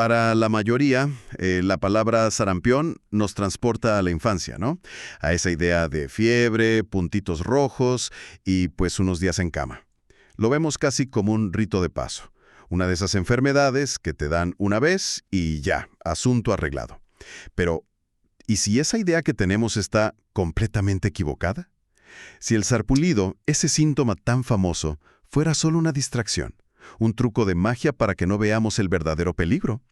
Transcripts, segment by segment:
Para la mayoría, la palabra sarampión nos transporta a la infancia, ¿no? A esa idea de fiebre, puntitos rojos y pues unos días en cama. Lo vemos casi como un rito de paso. Una de esas enfermedades que te dan una vez y ya, asunto arreglado. Pero, ¿y si esa idea que tenemos está completamente equivocada? Si el sarpullido, ese síntoma tan famoso, fuera solo una distracción, un truco de magia para que no veamos el verdadero peligro.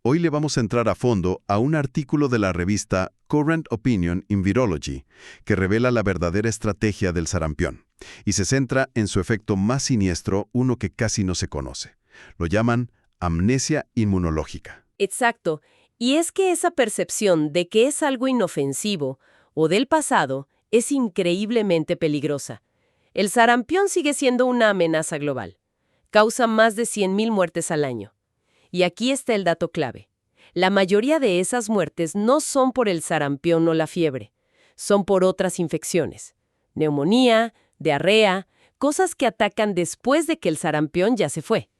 Hoy le vamos a entrar a fondo a un artículo de la revista Current Opinion in Virology, que revela la verdadera estrategia del sarampión, y se centra en su efecto más siniestro, uno que casi no se conoce. Lo llaman amnesia inmunológica. Exacto. Y es que esa percepción de que es algo inofensivo o del pasado es increíblemente peligrosa. El sarampión sigue siendo una amenaza global. Causa más de 100.000 muertes al año. Y aquí está el dato clave. La mayoría de esas muertes no son por el sarampión o la fiebre. Son por otras infecciones. Neumonía, diarrea, cosas que atacan después de que el sarampión ya se fue.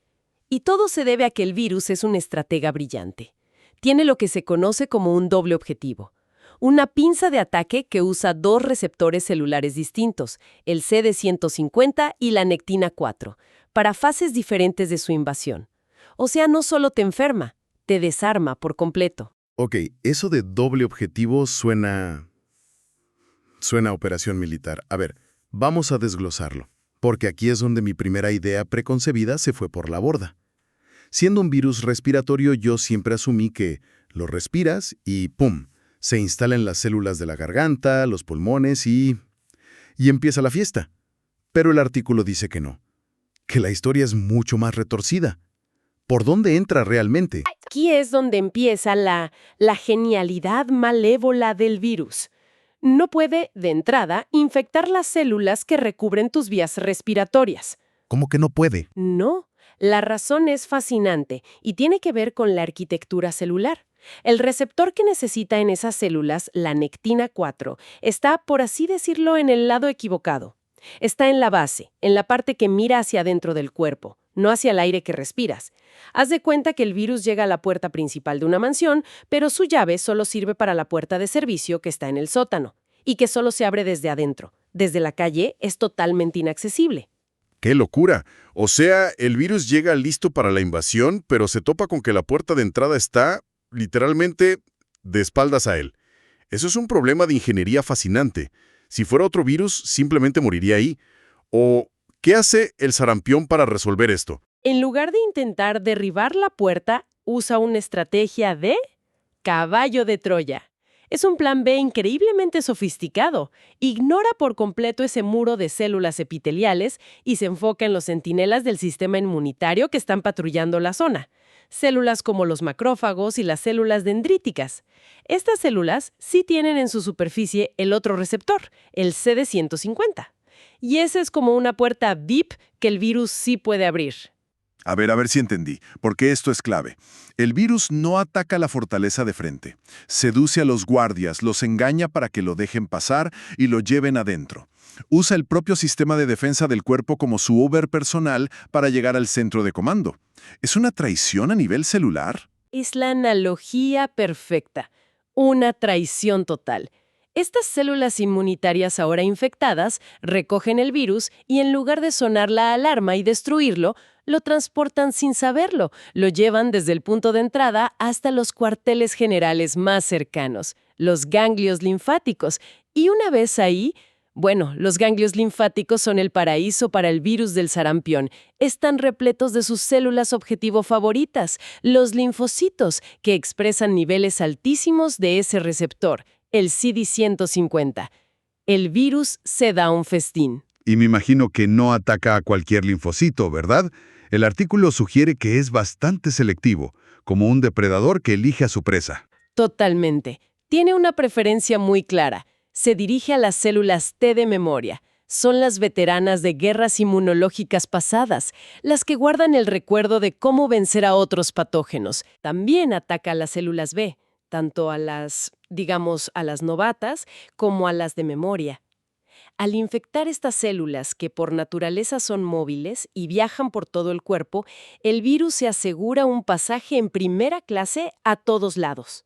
Y todo se debe a que el virus es un estratega brillante. Tiene lo que se conoce como un doble objetivo. Una pinza de ataque que usa dos receptores celulares distintos, el CD150 y la nectina 4, para fases diferentes de su invasión. O sea, no solo te enferma, te desarma por completo. Ok, eso de doble objetivo suena a operación militar. A ver, vamos a desglosarlo, porque aquí es donde mi primera idea preconcebida se fue por la borda. Siendo un virus respiratorio, yo siempre asumí que lo respiras y ¡pum!, se instala en las células de la garganta, los pulmones y empieza la fiesta. Pero el artículo dice que no, que la historia es mucho más retorcida. ¿Por dónde entra realmente? Aquí es donde empieza la genialidad malévola del virus. No puede, de entrada, infectar las células que recubren tus vías respiratorias. ¿Cómo que no puede? No, la razón es fascinante y tiene que ver con la arquitectura celular. El receptor que necesita en esas células, la nectina 4, está, por así decirlo, en el lado equivocado. Está en la base, en la parte que mira hacia adentro del cuerpo, no hacia el aire que respiras. Haz de cuenta que el virus llega a la puerta principal de una mansión, pero su llave solo sirve para la puerta de servicio que está en el sótano, y que solo se abre desde adentro. Desde la calle es totalmente inaccesible. ¡Qué locura! O sea, el virus llega listo para la invasión, pero se topa con que la puerta de entrada está, literalmente, de espaldas a él. Eso es un problema de ingeniería fascinante. Si fuera otro virus, simplemente moriría ahí. ¿O qué hace el sarampión para resolver esto? En lugar de intentar derribar la puerta, usa una estrategia de caballo de Troya. Es un plan B increíblemente sofisticado. Ignora por completo ese muro de células epiteliales y se enfoca en los centinelas del sistema inmunitario que están patrullando la zona. Células como los macrófagos y las células dendríticas. Estas células sí tienen en su superficie el otro receptor, el CD150. Y esa es como una puerta VIP que el virus sí puede abrir. A ver si entendí, porque esto es clave. El virus no ataca la fortaleza de frente. Seduce a los guardias, los engaña para que lo dejen pasar y lo lleven adentro. Usa el propio sistema de defensa del cuerpo como su Uber personal para llegar al centro de comando. ¿Es una traición a nivel celular? Es la analogía perfecta. Una traición total. Estas células inmunitarias ahora infectadas recogen el virus y en lugar de sonar la alarma y destruirlo, lo transportan sin saberlo. Lo llevan desde el punto de entrada hasta los cuarteles generales más cercanos, los ganglios linfáticos. Y una vez ahí, bueno, los ganglios linfáticos son el paraíso para el virus del sarampión. Están repletos de sus células objetivo favoritas, los linfocitos, que expresan niveles altísimos de ese receptor, el CD150. El virus se da un festín. Y me imagino que no ataca a cualquier linfocito, ¿verdad? El artículo sugiere que es bastante selectivo, como un depredador que elige a su presa. Totalmente. Tiene una preferencia muy clara. Se dirige a las células T de memoria. Son las veteranas de guerras inmunológicas pasadas, las que guardan el recuerdo de cómo vencer a otros patógenos. También ataca a las células B, tanto a las novatas como a las de memoria. Al infectar estas células, que por naturaleza son móviles y viajan por todo el cuerpo, el virus se asegura un pasaje en primera clase a todos lados.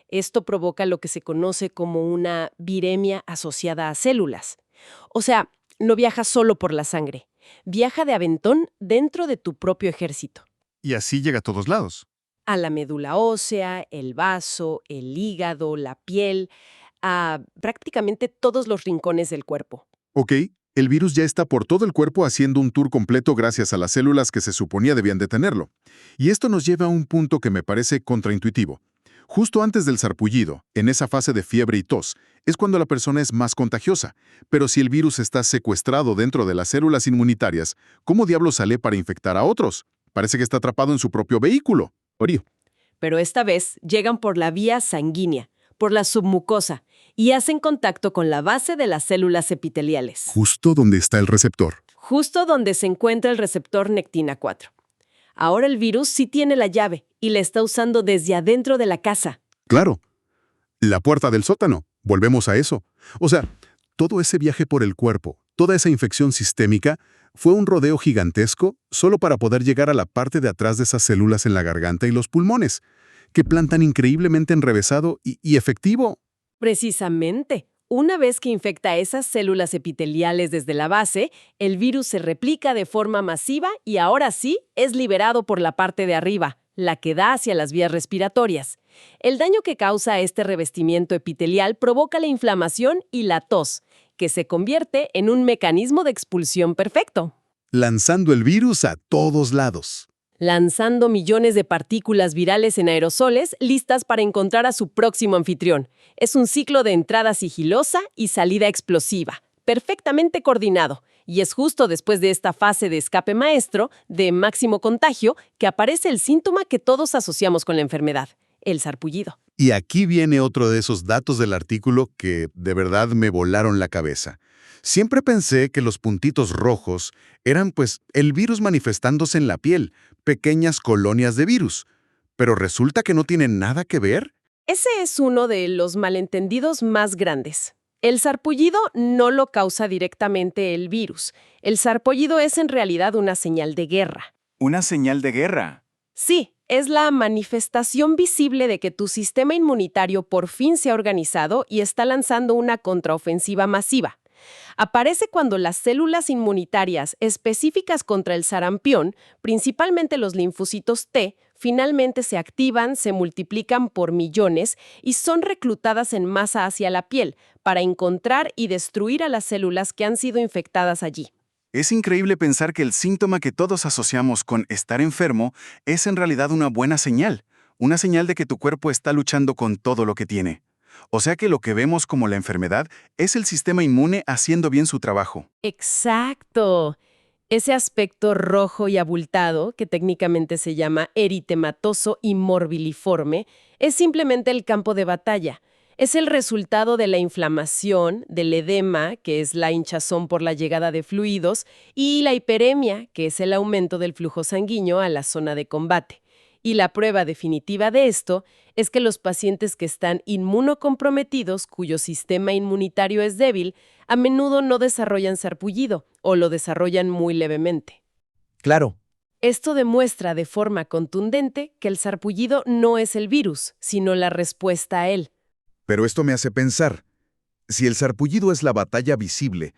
Esto provoca lo que se conoce como una viremia asociada a células. O sea, no viaja solo por la sangre, viaja de aventón dentro de tu propio ejército. Y así llega a todos lados. A la médula ósea, el vaso, el hígado, la piel, a prácticamente todos los rincones del cuerpo. Ok, el virus ya está por todo el cuerpo haciendo un tour completo gracias a las células que se suponía debían detenerlo. Y esto nos lleva a un punto que me parece contraintuitivo. Justo antes del sarpullido, en esa fase de fiebre y tos, es cuando la persona es más contagiosa. Pero si el virus está secuestrado dentro de las células inmunitarias, ¿cómo diablos sale para infectar a otros? Parece que está atrapado en su propio vehículo. Orío. Pero esta vez llegan por la vía sanguínea, por la submucosa, y hacen contacto con la base de las células epiteliales. Justo donde está el receptor. Justo donde se encuentra el receptor nectina 4. Ahora el virus sí tiene la llave y la está usando desde adentro de la casa. Claro. La puerta del sótano. Volvemos a eso. O sea, todo ese viaje por el cuerpo, toda esa infección sistémica, fue un rodeo gigantesco solo para poder llegar a la parte de atrás de esas células en la garganta y los pulmones, que plantan increíblemente enrevesado y efectivo. Precisamente. Una vez que infecta esas células epiteliales desde la base, el virus se replica de forma masiva y ahora sí es liberado por la parte de arriba, la que da hacia las vías respiratorias. El daño que causa este revestimiento epitelial provoca la inflamación y la tos, que se convierte en un mecanismo de expulsión perfecto, Lanzando el virus a todos lados. lanzando millones de partículas virales en aerosoles listas para encontrar a su próximo anfitrión. Es un ciclo de entrada sigilosa y salida explosiva, perfectamente coordinado. Y es justo después de esta fase de escape maestro, de máximo contagio, que aparece el síntoma que todos asociamos con la enfermedad, el sarpullido. Y aquí viene otro de esos datos del artículo que de verdad me volaron la cabeza. Siempre pensé que los puntitos rojos eran, pues, el virus manifestándose en la piel, pequeñas colonias de virus. Pero resulta que no tienen nada que ver. Ese es uno de los malentendidos más grandes. El sarpullido no lo causa directamente el virus. El sarpullido es en realidad una señal de guerra. ¿Una señal de guerra? Sí, es la manifestación visible de que tu sistema inmunitario por fin se ha organizado y está lanzando una contraofensiva masiva. Aparece cuando las células inmunitarias específicas contra el sarampión, principalmente los linfocitos T, finalmente se activan, se multiplican por millones y son reclutadas en masa hacia la piel para encontrar y destruir a las células que han sido infectadas allí. Es increíble pensar que el síntoma que todos asociamos con estar enfermo es en realidad una buena señal. Una señal de que tu cuerpo está luchando con todo lo que tiene. O sea que lo que vemos como la enfermedad es el sistema inmune haciendo bien su trabajo. ¡Exacto! Ese aspecto rojo y abultado, que técnicamente se llama eritematoso y morbiliforme, es simplemente el campo de batalla. Es el resultado de la inflamación, del edema, que es la hinchazón por la llegada de fluidos, y la hiperemia, que es el aumento del flujo sanguíneo a la zona de combate. Y la prueba definitiva de esto es que los pacientes que están inmunocomprometidos, cuyo sistema inmunitario es débil, a menudo no desarrollan sarpullido o lo desarrollan muy levemente. Claro, Esto demuestra de forma contundente que el sarpullido no es el virus, sino la respuesta a él. Pero esto me hace pensar, si el sarpullido es la batalla visible,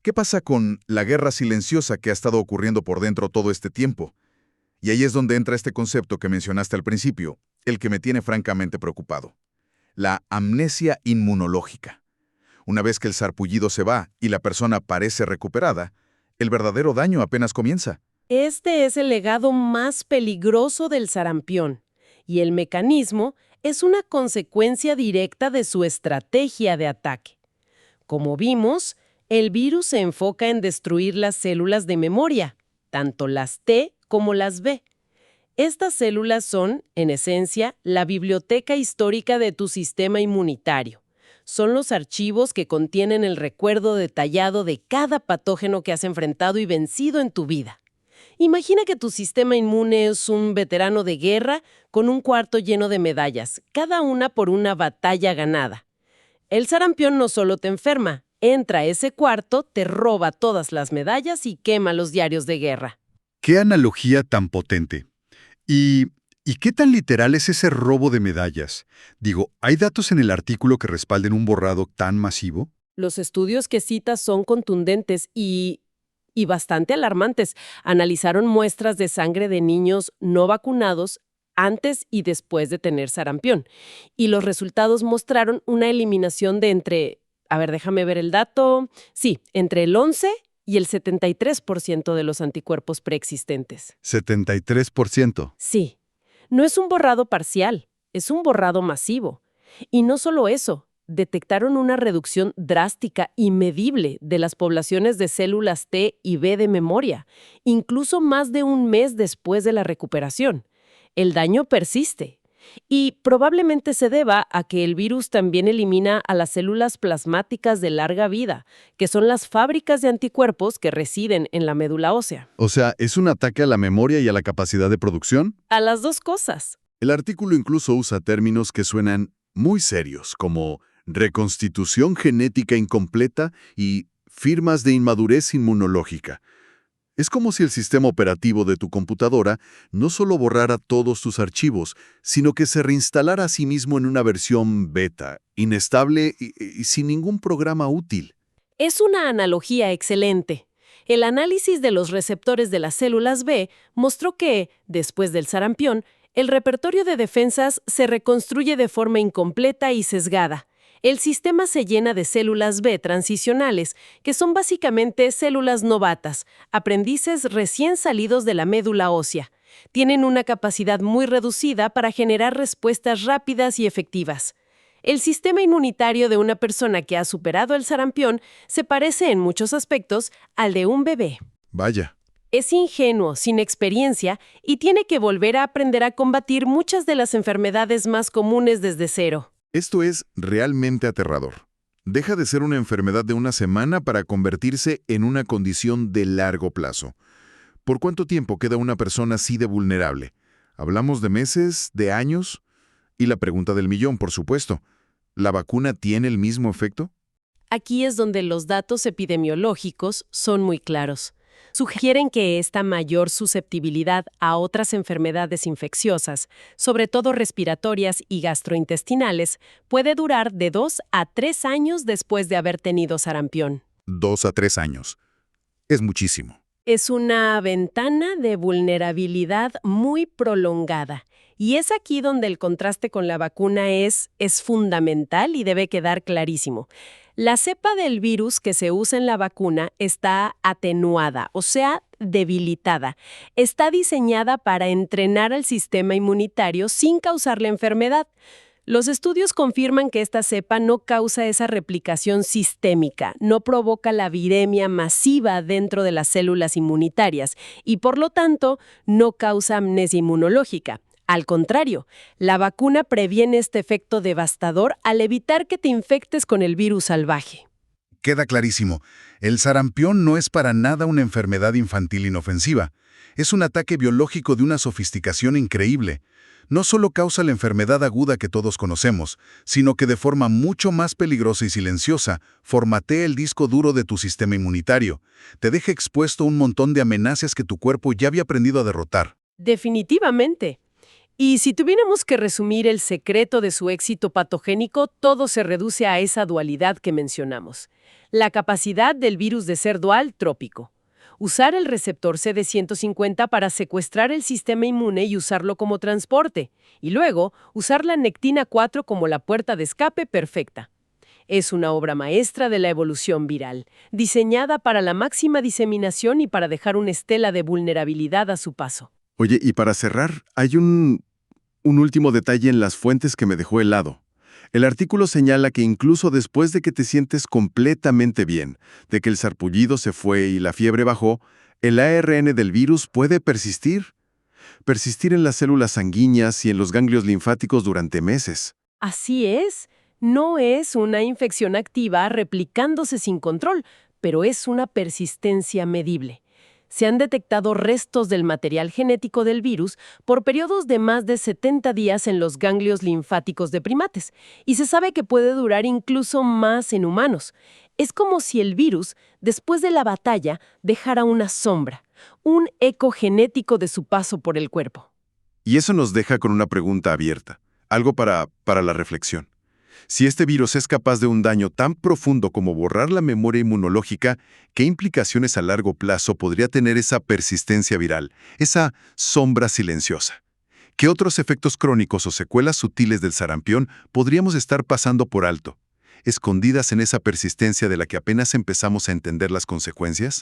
¿qué pasa con la guerra silenciosa que ha estado ocurriendo por dentro todo este tiempo? Y ahí es donde entra este concepto que mencionaste al principio, el que me tiene francamente preocupado. La amnesia inmunológica. Una vez que el sarpullido se va y la persona parece recuperada, el verdadero daño apenas comienza. Este es el legado más peligroso del sarampión, y el mecanismo es una consecuencia directa de su estrategia de ataque. Como vimos, el virus se enfoca en destruir las células de memoria, tanto las T como las B. Estas células son, en esencia, la biblioteca histórica de tu sistema inmunitario. Son los archivos que contienen el recuerdo detallado de cada patógeno que has enfrentado y vencido en tu vida. Imagina que tu sistema inmune es un veterano de guerra con un cuarto lleno de medallas, cada una por una batalla ganada. El sarampión no solo te enferma, entra a ese cuarto, te roba todas las medallas y quema los diarios de guerra. ¡Qué analogía tan potente! ¿Y qué tan literal es ese robo de medallas? Digo, ¿hay datos en el artículo que respalden un borrado tan masivo? Los estudios que citas son contundentes y bastante alarmantes. Analizaron muestras de sangre de niños no vacunados antes y después de tener sarampión. Y los resultados mostraron una eliminación de déjame ver el dato. Sí, entre el 11 y el 73% de los anticuerpos preexistentes. 73%. Sí. No es un borrado parcial, es un borrado masivo. Y no solo eso, detectaron una reducción drástica y medible de las poblaciones de células T y B de memoria, incluso más de un mes después de la recuperación. El daño persiste. Y probablemente se deba a que el virus también elimina a las células plasmáticas de larga vida, que son las fábricas de anticuerpos que residen en la médula ósea. O sea, ¿es un ataque a la memoria y a la capacidad de producción? A las dos cosas. El artículo incluso usa términos que suenan muy serios, como reconstitución genética incompleta y firmas de inmadurez inmunológica. Es como si el sistema operativo de tu computadora no solo borrara todos tus archivos, sino que se reinstalara a sí mismo en una versión beta, inestable y sin ningún programa útil. Es una analogía excelente. El análisis de los receptores de las células B mostró que, después del sarampión, el repertorio de defensas se reconstruye de forma incompleta y sesgada. El sistema se llena de células B transicionales, que son básicamente células novatas, aprendices recién salidos de la médula ósea. Tienen una capacidad muy reducida para generar respuestas rápidas y efectivas. El sistema inmunitario de una persona que ha superado el sarampión se parece en muchos aspectos al de un bebé. Vaya. Es ingenuo, sin experiencia, y tiene que volver a aprender a combatir muchas de las enfermedades más comunes desde cero. Esto es realmente aterrador. Deja de ser una enfermedad de una semana para convertirse en una condición de largo plazo. ¿Por cuánto tiempo queda una persona así de vulnerable? ¿Hablamos de meses, de años? Y la pregunta del millón, por supuesto. ¿La vacuna tiene el mismo efecto? Aquí es donde los datos epidemiológicos son muy claros. Sugieren que esta mayor susceptibilidad a otras enfermedades infecciosas, sobre todo respiratorias y gastrointestinales, puede durar de 2 a 3 años después de haber tenido sarampión. 2 a 3 años. Es muchísimo. Es una ventana de vulnerabilidad muy prolongada. Y es aquí donde el contraste con la vacuna es fundamental y debe quedar clarísimo. La cepa del virus que se usa en la vacuna está atenuada, o sea, debilitada. Está diseñada para entrenar al sistema inmunitario sin causar la enfermedad. Los estudios confirman que esta cepa no causa esa replicación sistémica, no provoca la viremia masiva dentro de las células inmunitarias y, por lo tanto, no causa amnesia inmunológica. Al contrario, la vacuna previene este efecto devastador al evitar que te infectes con el virus salvaje. Queda clarísimo, el sarampión no es para nada una enfermedad infantil inofensiva. Es un ataque biológico de una sofisticación increíble. No solo causa la enfermedad aguda que todos conocemos, sino que de forma mucho más peligrosa y silenciosa, formatea el disco duro de tu sistema inmunitario. Te deja expuesto a un montón de amenazas que tu cuerpo ya había aprendido a derrotar. Definitivamente. Y si tuviéramos que resumir el secreto de su éxito patogénico, todo se reduce a esa dualidad que mencionamos. La capacidad del virus de ser dual trópico. Usar el receptor CD150 para secuestrar el sistema inmune y usarlo como transporte. Y luego, usar la nectina 4 como la puerta de escape perfecta. Es una obra maestra de la evolución viral, diseñada para la máxima diseminación y para dejar una estela de vulnerabilidad a su paso. Oye, y para cerrar, hay un último detalle en las fuentes que me dejó helado. El artículo señala que incluso después de que te sientes completamente bien, de que el sarpullido se fue y la fiebre bajó, el ARN del virus puede persistir en las células sanguíneas y en los ganglios linfáticos durante meses. Así es. No es una infección activa replicándose sin control, pero es una persistencia medible. Se han detectado restos del material genético del virus por periodos de más de 70 días en los ganglios linfáticos de primates, y se sabe que puede durar incluso más en humanos. Es como si el virus, después de la batalla, dejara una sombra, un eco genético de su paso por el cuerpo. Y eso nos deja con una pregunta abierta, algo para la reflexión. Si este virus es capaz de un daño tan profundo como borrar la memoria inmunológica, ¿qué implicaciones a largo plazo podría tener esa persistencia viral, esa sombra silenciosa? ¿Qué otros efectos crónicos o secuelas sutiles del sarampión podríamos estar pasando por alto, escondidas en esa persistencia de la que apenas empezamos a entender las consecuencias?